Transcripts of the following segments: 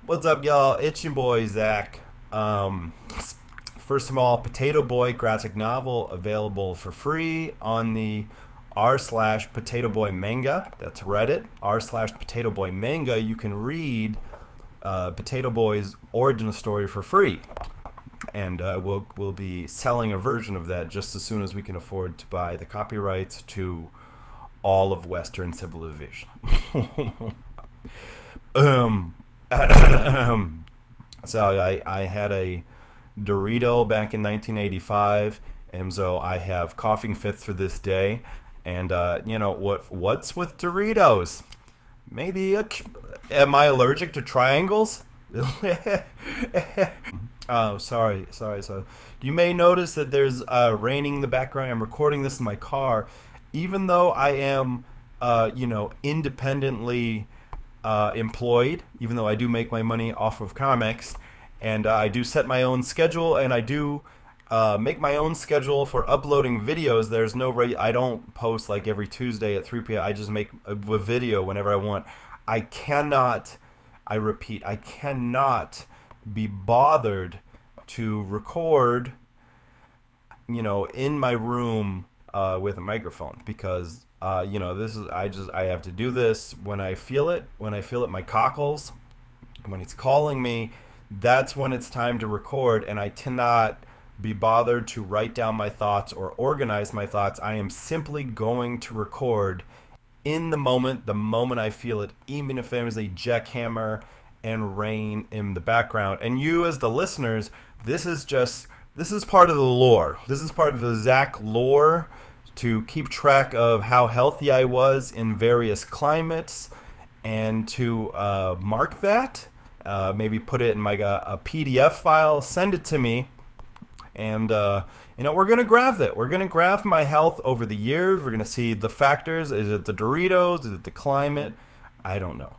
What's up, y'all? It's your boy Zack. Um, First of all, Potato Boy graphic novel available for free on the r/ Potato Boy manga. That's Reddit r/ Potato Boy manga. You can read Potato Boy's origin story for free, and we'll be selling a version of that just as soon as we can afford to buy the copyrights to all of Western civilization. um, so I had a Dorito back in 1985, and so I have coughing fits for this day. And what's with Doritos? Maybe am I allergic to triangles? Oh, sorry. So you may notice that there's raining in the background. I'm recording this in my car, even though I am, independently employed. Even though I do make my money off of comics, and I do set my own schedule, and I do make my own schedule for uploading videos. There's no I don't post like every Tuesday at 3 p.m. I just make a video whenever I want. I cannot, I repeat, I cannot be bothered to record, in my room with a microphone because, this is, I have to do this when I feel it, my cockles, when it's calling me. That's when it's time to record, and I cannot be bothered to write down my thoughts or organize my thoughts. I am simply going to record in the moment I feel it, even if there is a jackhammer and rain in the background. And you, as the listeners, this is part of the lore. This is part of the Zack lore to keep track of how healthy I was in various climates, and to mark that. Maybe put it in like a PDF file, send it to me, and we're gonna graph that. We're gonna graph my health over the years. We're gonna see the factors. Is it the Doritos? Is it the climate? I don't know.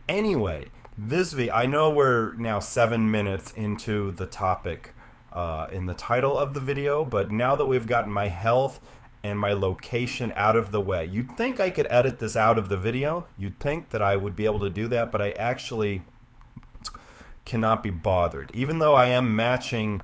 Anyway, I know we're now 7 minutes into the topic in the title of the video, but now that we've gotten my health and my location out of the way, you'd think I could edit this out of the video. You'd think that I would be able to do that, but I actually cannot be bothered, even though I am matching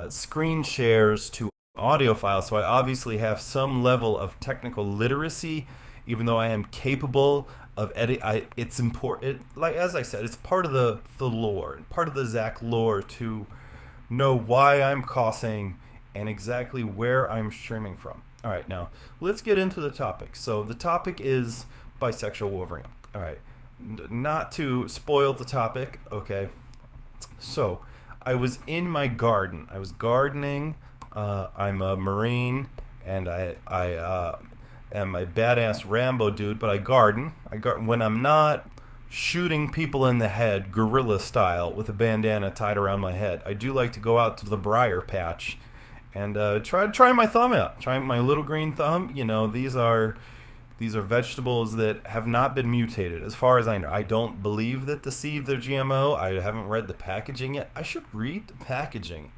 screen shares to audio files, so I obviously have some level of technical literacy. Even though I am capable of it's important, like as I said, it's part of the lore, part of the Zack lore, to know why I'm coughing and exactly where I'm streaming from. All right, now let's get into the topic. So the topic is bisexual Wolverine. All right, not to spoil the topic, okay? So, I was in my garden. I was gardening. I'm a Marine, and I am a badass Rambo dude, but I garden. When I'm not shooting people in the head, guerrilla style, with a bandana tied around my head. I do like to go out to the briar patch and try my thumb out. Try my little green thumb. These are vegetables that have not been mutated, as far as I know. I don't believe that the seeds are GMO. I haven't read the packaging yet. I should read the packaging.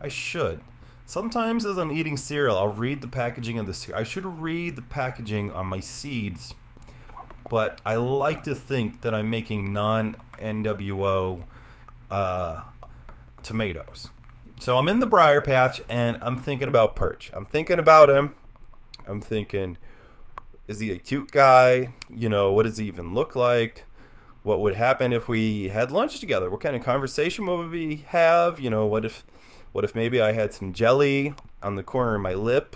I should. Sometimes as I'm eating cereal, I'll read the packaging of the cereal. I should read the packaging on my seeds, but I like to think that I'm making non-NWO tomatoes. So I'm in the briar patch, and I'm thinking about Perch. I'm thinking about him. I'm thinking, is he a cute guy? What does he even look like? What would happen if we had lunch together? What kind of conversation would we have? What if maybe I had some jelly on the corner of my lip?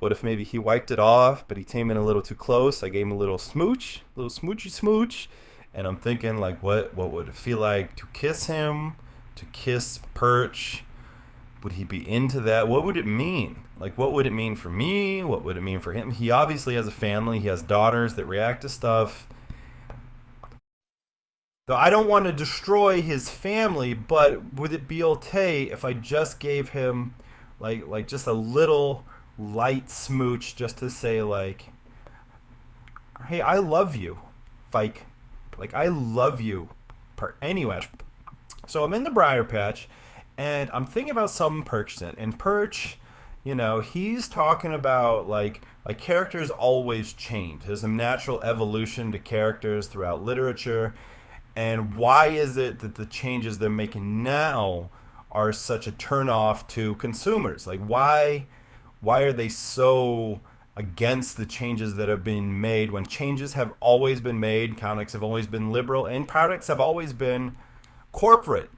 What if maybe he wiped it off, but he came in a little too close? I gave him a little smooch, little smoochy smooch. And I'm thinking, like, what would it feel like to kiss him, to kiss Perch? Would he be into that? What would it mean? Like, what would it mean for me? What would it mean for him? He obviously has a family. He has daughters that react to stuff. So I don't want to destroy his family, but would it be okay if I just gave him, like just a little light smooch, just to say, like, hey, I love you. Like I love you. Anyway, so I'm in the briar patch, and I'm thinking about some Perch, and Perch, he's talking about like characters always change. There's a natural evolution to characters throughout literature, And why is it that the changes they're making now are such a turnoff to consumers? Like, why are they so against the changes that have been made when changes have always been made? Comics have always been liberal, and products have always been corporate.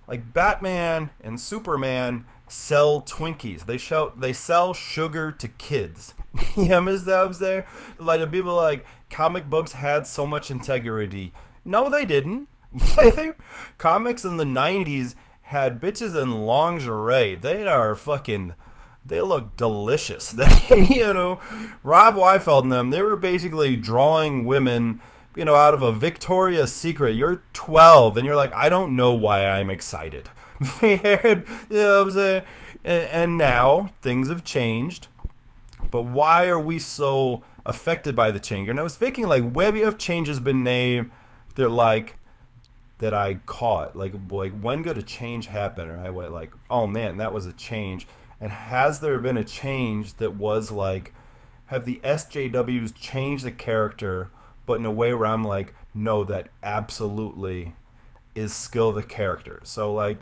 Like Batman and Superman sell Twinkies. They sell sugar to kids. You know what I'm saying? Like the people like comic books had so much integrity. No, they didn't. Comics in the '90s had bitches in lingerie. They are fucking. They look delicious. Rob Liefeld and them. They were basically drawing women out of a Victoria's Secret. You're 12, and you're like, I don't know why I'm excited. You know what I'm saying? And now things have changed, but why are we so affected by the change? And I was thinking, like, where have changes been named that, like, that I caught? Like when could a change happen? Or I went, like, oh man, that was a change. And has there been a change that was like, have the SJWs changed the character, but in a way where I'm like, no, that absolutely is still the character. So like,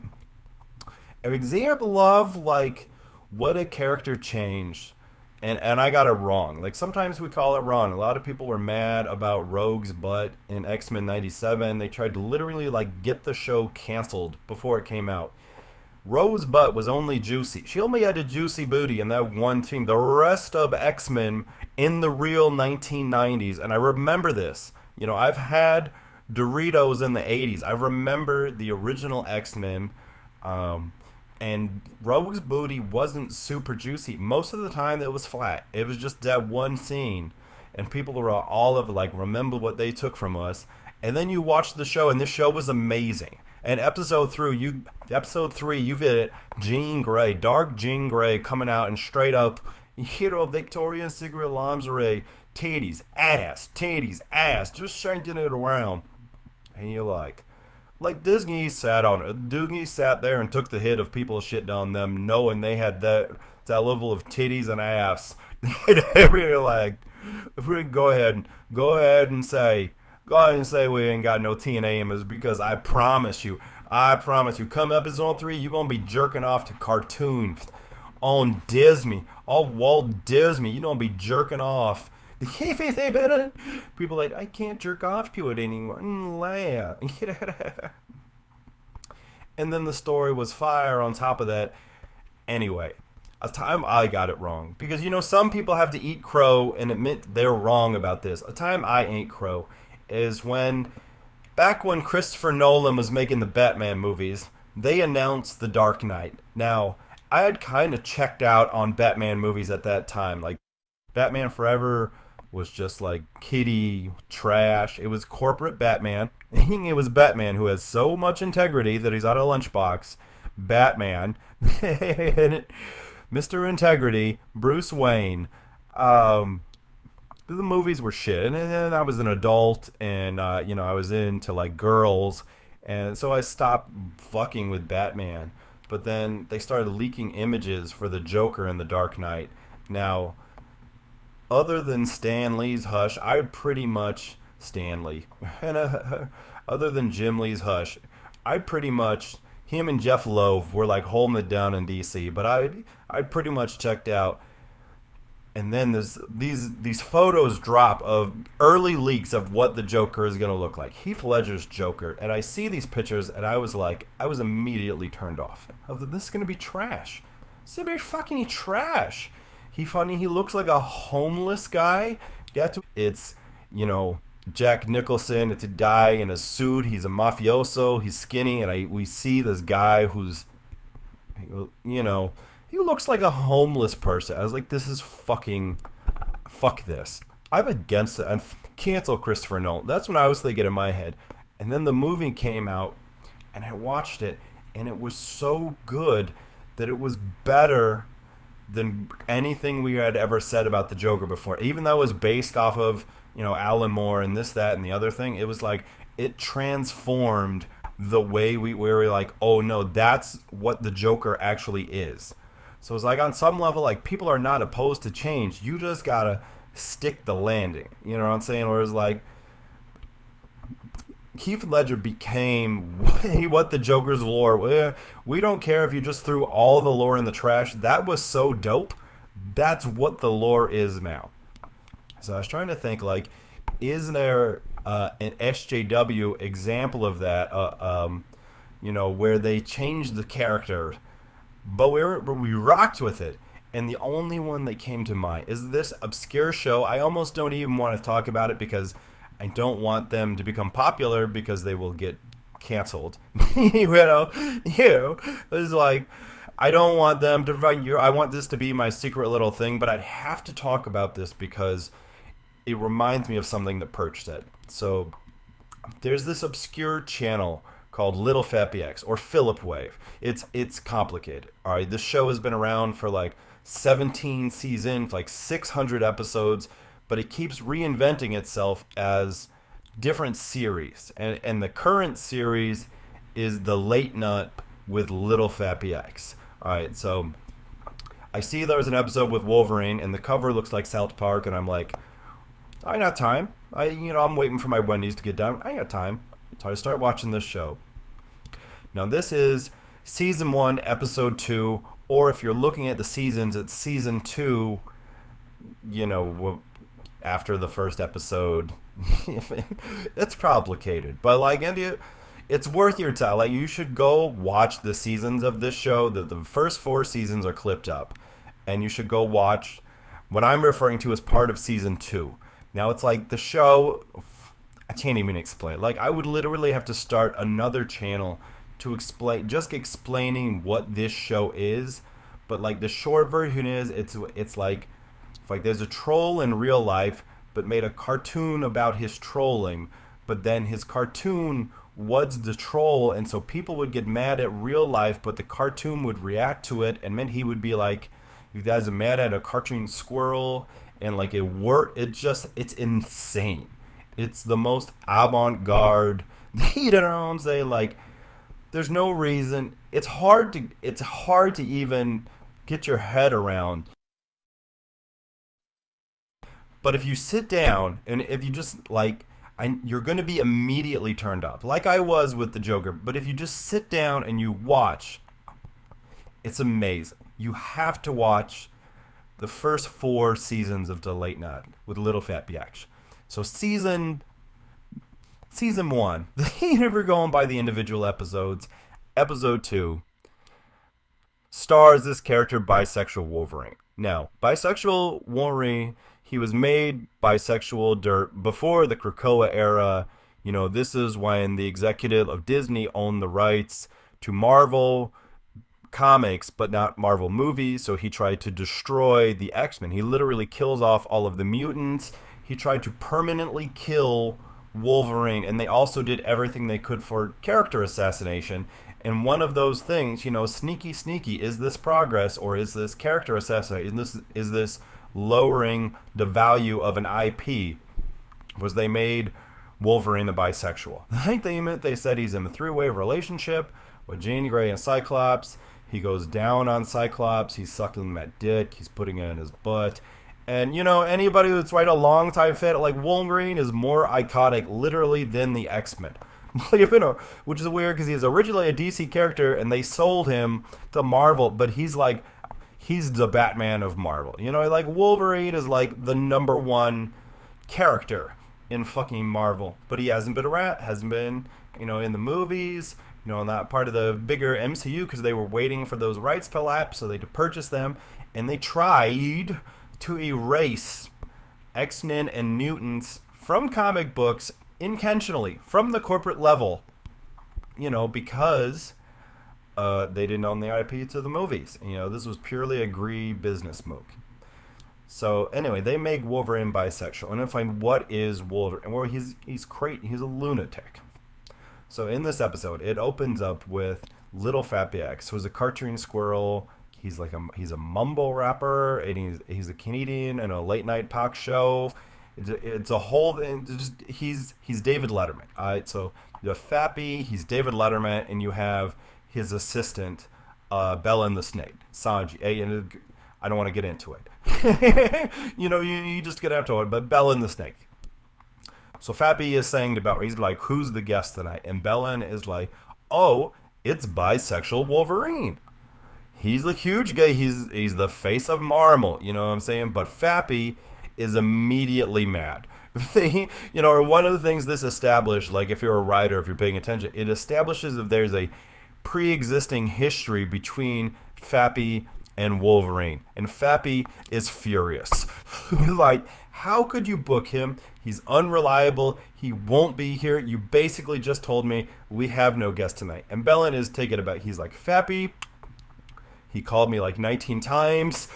an example of like what a character changed, and I got it wrong. Like sometimes we call it wrong. A lot of people were mad about Rogue's butt in X-Men '97. They tried to literally like get the show canceled before it came out. Rogue's butt was only juicy. She only had a juicy booty in that one team. The rest of X-Men in the real 1990s, and I remember this. I've had Doritos in the '80s. I remember the original X-Men. And Rogue's booty wasn't super juicy. Most of the time it was flat. It was just that one scene. And people were all of like, remember what they took from us. And then you watch the show, and this show was amazing. And episode 3, you've hit it. Jean Grey, dark Jean Grey coming out and straight up, Victoria's Secret lingerie, titties, ass, just shaking it around. And you're like Disney sat on it. Disney sat there and took the hit of people shitting on them, knowing they had that level of titties and ass. We're like, if we go ahead and say we ain't got no TNA images, because I promise you, come episode 3, you're gonna be jerking off to cartoons on Disney, on Walt Disney. You're gonna be jerking off. People like, I can't jerk off to it anymore. And then the story was fire on top of that. Anyway, a time I got it wrong. Because, some people have to eat crow and admit they're wrong about this. A time I ate crow is back when Christopher Nolan was making the Batman movies, they announced The Dark Knight. Now, I had kind of checked out on Batman movies at that time. Like, Batman Forever was just like kiddie trash. It was corporate Batman. It was Batman who has so much integrity that he's out of a lunchbox. Batman. Mr. Integrity. Bruce Wayne. The movies were shit. And then I was an adult, and, I was into, like, girls. And so I stopped fucking with Batman. But then they started leaking images for the Joker in The Dark Knight. Now, other than Stan Lee's Hush, I pretty much Stan Lee. And other than Jim Lee's Hush, I pretty much, him and Jeff Loeb were like holding it down in DC. But I pretty much checked out. And then there's these photos drop of early leaks of what the Joker is going to look like. Heath Ledger's Joker. And I see these pictures, and I was immediately turned off. I was like, this is going to be trash. This is going to be fucking trash. He looks like a homeless guy. It's, Jack Nicholson to die in a suit. He's a mafioso. He's skinny, and we see this guy who's, he looks like a homeless person. I was like, this is fuck this. I'm against it. And cancel Christopher Nolan. That's what I was thinking in my head. And then the movie came out, and I watched it, and it was so good that it was better than anything we had ever said about the Joker before. Even though it was based off of, Alan Moore and this, that, and the other thing, it was like, it transformed the way we were like, oh no, that's what the Joker actually is. So it's like, on some level, like, people are not opposed to change. You just gotta stick the landing. You know what I'm saying? Or it's like, Heath Ledger became what the Joker's lore. We don't care if you just threw all the lore in the trash. That was so dope. That's what the lore is now. So I was trying to think, like, is there an SJW example of that? Where they changed the character, but we rocked with it. And the only one that came to mind is this obscure show. I almost don't even want to talk about it because I don't want them to become popular because they will get canceled. It's like I don't want them to. I want this to be my secret little thing, but I'd have to talk about this because it reminds me of something that Perch said. So there's this obscure channel called Little Fat BX or PhillipWave. It's complicated. All right, this show has been around for like 17 seasons, like 600 episodes, but it keeps reinventing itself as different series. And the current series is The Late Nut with Little Fat BX. All right, so I see there's an episode with Wolverine, and the cover looks like South Park, and I'm like, I got time. I'm waiting for my Wendy's to get done. I got time. So I start watching this show. Now this is season 1, episode 2, or if you're looking at the seasons, it's season 2. After the first episode. It's complicated, but like, it's worth your time. Like, you should go watch the seasons of this show. The first 4 seasons are clipped up, and you should go watch what I'm referring to as part of season 2. Now it's like the show, I can't even explain. Like, I would literally have to start another channel to explaining what this show is. But like, the short version is it's like there's a troll in real life, but made a cartoon about his trolling. But then his cartoon was the troll, and so people would get mad at real life, but the cartoon would react to it, and then he would be like, "You guys are mad at a cartoon squirrel," and like it worked. It's insane. It's the most avant-garde. Say like, there's no reason. It's hard to even get your head around. But if you sit down and if you just like, you're going to be immediately turned up, like I was with the Joker. But if you just sit down and you watch, it's amazing. You have to watch the first 4 seasons of The Late Nut with Little Fat BX. So season 1, if we're going by the individual episodes, episode 2 stars this character, bisexual Wolverine. Now, bisexual Wolverine, he was made bisexual dirt before the Krakoa era. This is when the executive of Disney owned the rights to Marvel comics, but not Marvel movies. So he tried to destroy the X-Men. He literally kills off all of the mutants. He tried to permanently kill Wolverine, and they also did everything they could for character assassination. And one of those things, sneaky, is this progress or is this character assassination? Is this lowering the value of an IP? Was they made Wolverine a bisexual? I think they said he's in a 3-way relationship with Jean Grey and Cyclops. He goes down on Cyclops. He's sucking him at dick. He's putting it in his butt. And anybody that's a long time fan, like, Wolverine is more iconic literally than the X-Men. Which is weird because he's originally a DC character and they sold him to Marvel, but he's the Batman of Marvel. Like, Wolverine is like the number 1 character in fucking Marvel, but he hasn't been in the movies, not part of the bigger MCU because they were waiting for those rights to lapse so they could purchase them, and they tried to erase X-Men and mutants from comic books intentionally from the corporate level, because they didn't own the IP to the movies. This was purely a greedy business move. So anyway, they make Wolverine bisexual, and I find what is Wolverine? Well, he's crazy. He's a lunatic. So in this episode, it opens up with Little Fat BX, who's a cartoon squirrel. He's a mumble rapper, and he's a Canadian in a late night talk show. It's a whole thing. He's David Letterman. All right, so you have Fappy, he's David Letterman, and you have his assistant, Bella and the Snake, Sanji. And I don't want to get into it. You just get into it. But Bella and the Snake. So Fappy is saying to Bella, he's like, "Who's the guest tonight?" And Belen is like, "Oh, it's bisexual Wolverine. He's a huge guy. He's the face of Marvel. You know what I'm saying?" But Fappy is immediately mad. One of the things this established, like if you're a writer, if you're paying attention, it establishes that there's a pre-existing history between Fappy and Wolverine, and Fappy is furious. Like, how could you book him? He's unreliable. He won't be here. You basically just told me we have no guest tonight. And Belen is taken aback. He's like, Fappy, he called me like 19 times.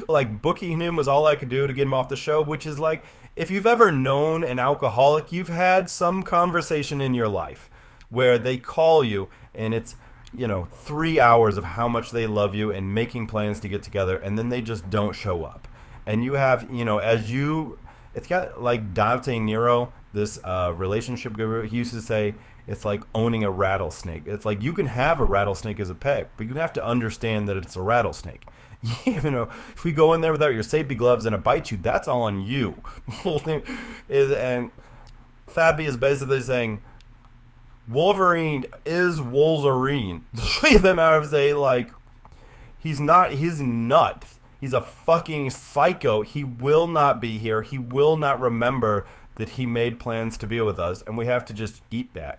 Like booking him was all I could do to get him off the show, which is like, if you've ever known an alcoholic, you've had some conversation in your life where they call you and it's, 3 hours of how much they love you and making plans to get together, and then they just don't show up. And you have, it's got like Dante Nero, this relationship guru, he used to say, it's like owning a rattlesnake. It's like you can have a rattlesnake as a pet, but you have to understand that it's a rattlesnake. If we go in there without your safety gloves and it bites you, that's all on you. The whole thing is, and Fappy is basically saying, Wolverine is Wolverine. Then I would say, like, he's nuts. He's a fucking psycho. He will not be here. He will not remember that he made plans to be with us, and we have to just eat that.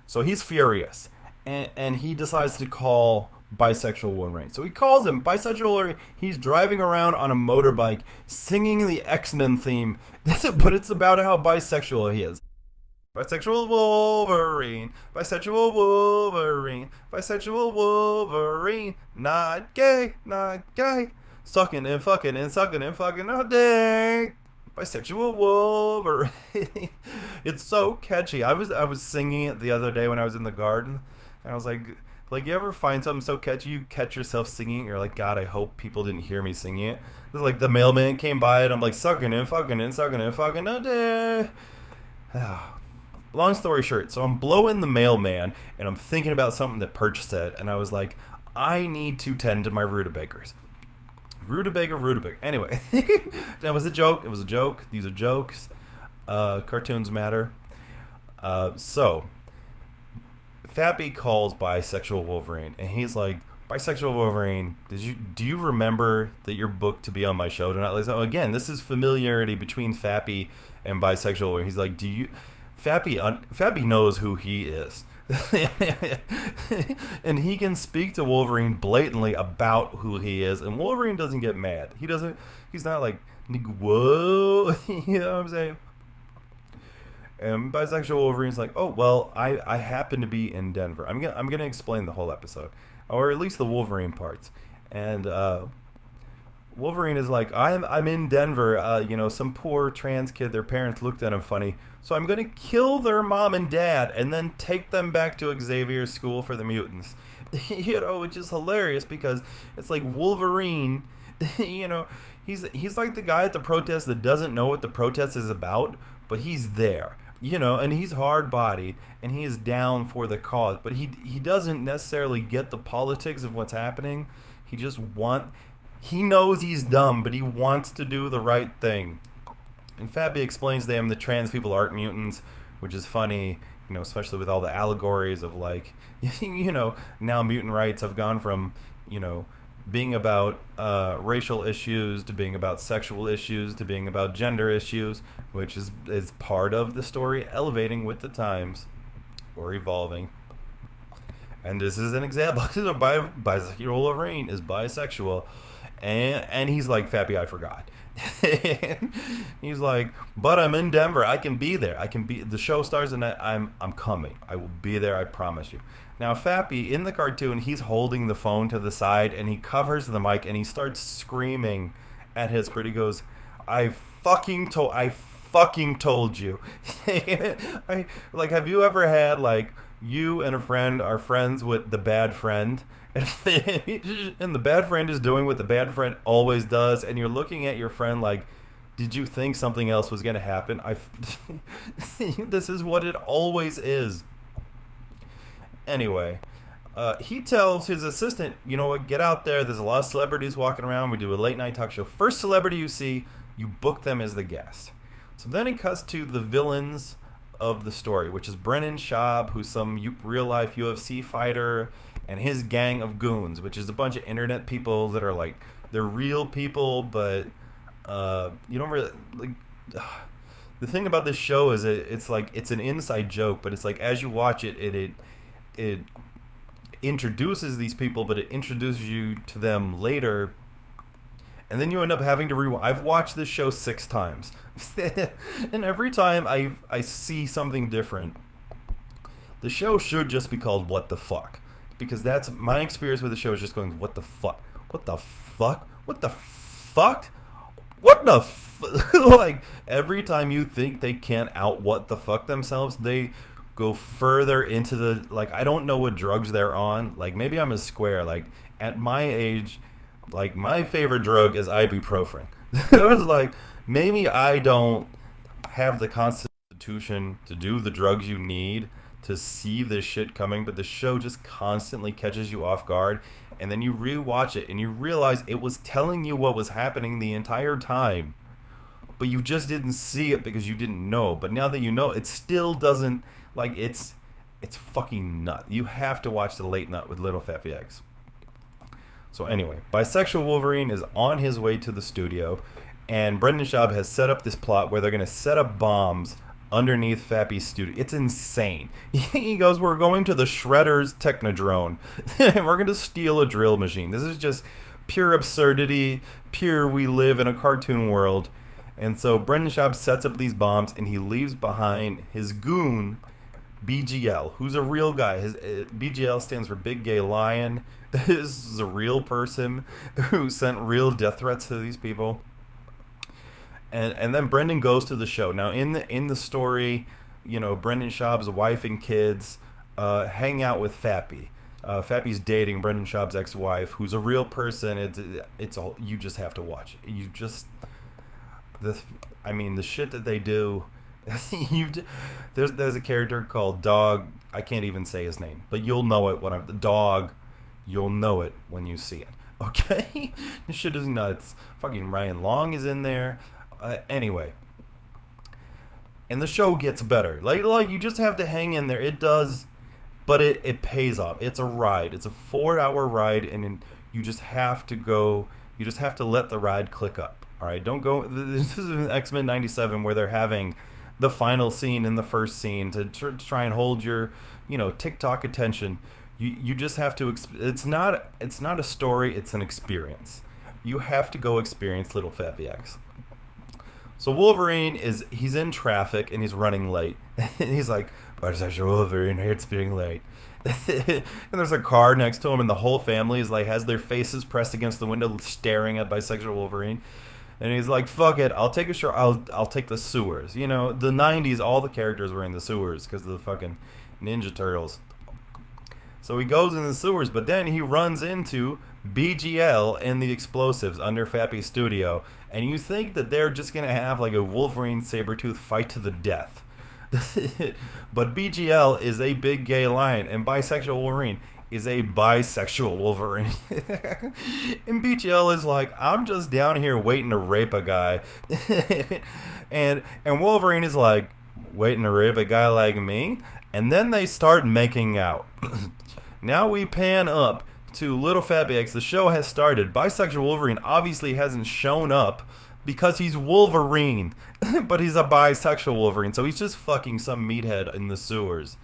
So he's furious, and he decides to call bisexual Wolverine. So he calls him bisexual Wolverine. He's driving around on a motorbike singing the X-Men theme. But it's about how bisexual he is. Bisexual Wolverine, bisexual Wolverine, bisexual Wolverine, not gay, sucking and fucking and sucking and fucking all day. Bisexual Wolverine. It's so catchy. I was singing it the other day when I was in the garden, and I was like, you ever find something so catchy you catch yourself singing it? You're like, God, I hope people didn't hear me singing it. It's like the mailman came by and I'm like sucking and fucking and sucking and fucking all day. Long story short, so I'm blowing the mailman and I'm thinking about something that Perch said, and I was like, I need to tend to my rutabagas. Rutabaga. Anyway, that was a joke. It was a joke. These are jokes. Cartoons matter. So, Fappy calls bisexual Wolverine, and he's like, bisexual Wolverine, do you remember that you're booked to be on my show tonight? Like, so again, this is familiarity between Fappy and bisexual Wolverine. He's like, Fappy knows who he is. And he can speak to Wolverine blatantly about who he is, and Wolverine doesn't get mad. He's not like, whoa, you know what I'm saying? And bisexual Wolverine's like, oh, well, I happen to be in Denver. I'm gonna explain the whole episode, or at least the Wolverine parts. And Wolverine is like, I'm in Denver. Some poor trans kid, their parents looked at him funny, so I'm gonna kill their mom and dad and then take them back to Xavier's school for the mutants. Which is hilarious because it's like Wolverine, he's like the guy at the protest that doesn't know what the protest is about, but he's there. And he's hard-bodied, and he is down for the cause, but he doesn't necessarily get the politics of what's happening. He knows he's dumb, but he wants to do the right thing. And Fappy explains to him that trans people aren't mutants, which is funny, especially with all the allegories of like, now mutant rights have gone from, being about racial issues to being about sexual issues to being about gender issues, which is part of the story elevating with the times or evolving. And this is an example. Bisexual Wolverine is bisexual, and he's like, Fappy, I forgot. He's like, but I'm in Denver. I can be there. The show starts and I'm coming. I will be there. I promise you. Now, Fappy, in the cartoon, he's holding the phone to the side, and he covers the mic, and he starts screaming at his critic. He goes, I fucking told you. Have you ever had, like, you and a friend are friends with the bad friend, and the bad friend is doing what the bad friend always does, and you're looking at your friend like, did you think something else was going to happen? This is what it always is. Anyway, he tells his assistant, you know what, get out there. There's a lot of celebrities walking around. We do a late night talk show. First celebrity you see, you book them as the guest. So then it cuts to the villains of the story, which is Brennan Schaub, who's some real life UFC fighter, and his gang of goons, which is a bunch of internet people that are like, they're real people, but you don't really like. The thing about this show is it's like it's an inside joke, but it's like as you watch it, it introduces these people, but it introduces you to them later, and then you end up having to rewind. I've watched this show 6 times, and every time I see something different. The show should just be called What the Fuck, because that's my experience with the show is just going, what the fuck, what the fuck, what the fuck, what the like every time you think they can't out what the fuck themselves, they go further into the, like, I don't know what drugs they're on. Like, maybe I'm a square. Like, at my age, like, my favorite drug is ibuprofen. It was like, maybe I don't have the constitution to do the drugs you need to see this shit coming, but the show just constantly catches you off guard, and then you rewatch it and you realize it was telling you what was happening the entire time, but you just didn't see it because you didn't know. But now that you know, it still doesn't, like, it's fucking nut. You have to watch The Late Nut with Little Fat VX. So anyway, Bisexual Wolverine is on his way to the studio, and Brendan Schaub has set up this plot where they're going to set up bombs underneath Fappy's studio. It's insane. He goes, we're going to the Shredder's Technodrome, and we're going to steal a drill machine. This is just pure absurdity, pure we live in a cartoon world. And so Brendan Schaub sets up these bombs, and he leaves behind his goon, BGL, who's a real guy. His BGL stands for Big Gay Lion. This is a real person who sent real death threats to these people. And then Brendan goes to the show. Now, in the story, you know, Brendan Schaub's wife and kids hang out with Fappy. Fappy's dating Brendan Schaub's ex-wife, who's a real person. It's all, you just have to watch it. You just, the shit that they do. There's a character called Dog. I can't even say his name, but you'll know it when I'm the dog. You'll know it when you see it. Okay, this shit is nuts. Fucking Ryan Long is in there. Anyway, and the show gets better. Like you just have to hang in there. It does, but it pays off. It's a ride. It's a 4-hour ride, and you just have to go. You just have to let the ride click up. All right, don't go. This is X-Men '97 where they're having the final scene in the first scene to try and hold your, TikTok attention. You just have to. It's not a story. It's an experience. You have to go experience Little Fat VX. So Wolverine he's in traffic and he's running late. And he's like, bisexual Wolverine, it's being late. And there's a car next to him, and the whole family is like, has their faces pressed against the window, staring at bisexual Wolverine. And he's like, fuck it, I'll take I'll take the sewers. The 90s, all the characters were in the sewers because of the fucking Ninja Turtles. So he goes in the sewers, but then he runs into BGL and the explosives under Fappy's studio, and you think that they're just gonna have like a Wolverine Sabretooth fight to the death. But BGL is a big gay lion, and bisexual Wolverine is a bisexual Wolverine. And BGL is like, I'm just down here waiting to rape a guy. and Wolverine is like, waiting to rape a guy like me? And then they start making out. Now we pan up to Little Fat VX. The show has started. Bisexual Wolverine obviously hasn't shown up because he's Wolverine. But he's a bisexual Wolverine, so he's just fucking some meathead in the sewers.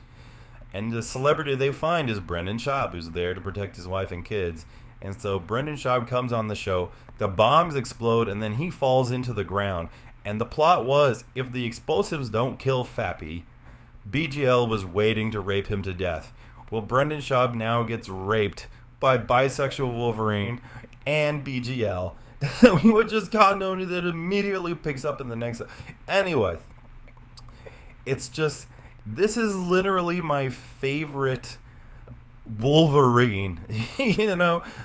And the celebrity they find is Brendan Schaub, who's there to protect his wife and kids. And so Brendan Schaub comes on the show. The bombs explode, and then he falls into the ground. And the plot was, if the explosives don't kill Fappy, BGL was waiting to rape him to death. Well, Brendan Schaub now gets raped by bisexual Wolverine and BGL, which is continuity that immediately picks up in the next. Anyway, it's just, this is literally my favorite Wolverine.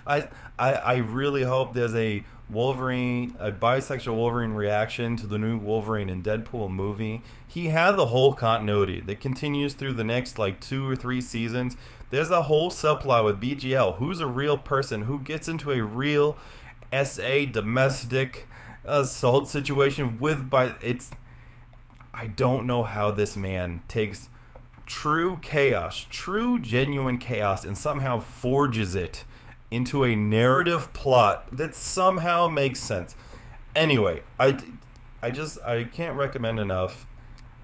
I really hope there's a bisexual Wolverine reaction to the new Wolverine and Deadpool movie. He had the whole continuity that continues through the next 2 or 3 seasons. There's a whole subplot with BGL, who's a real person who gets into a real SA domestic assault situation I don't know how this man takes true chaos, true genuine chaos, and somehow forges it into a narrative plot that somehow makes sense. Anyway, I can't recommend enough.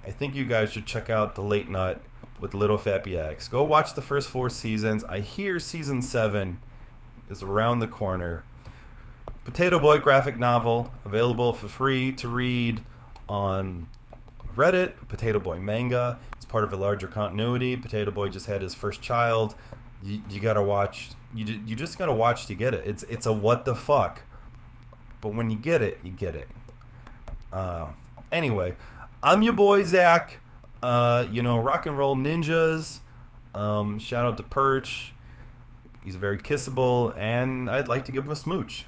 I think you guys should check out The Late Nut with Little Fat BX. Go watch the first 4 seasons. I hear season 7 is around the corner. Potato Boy graphic novel available for free to read on Reddit. Potato Boy manga. It's part of a larger continuity. Potato Boy just had his first child. You gotta watch. You just gotta watch to get it. It's a what the fuck, but when you get it, you get it. Anyway, I'm your boy Zach. Rock and roll ninjas. Shout out to Perch. He's very kissable, and I'd like to give him a smooch.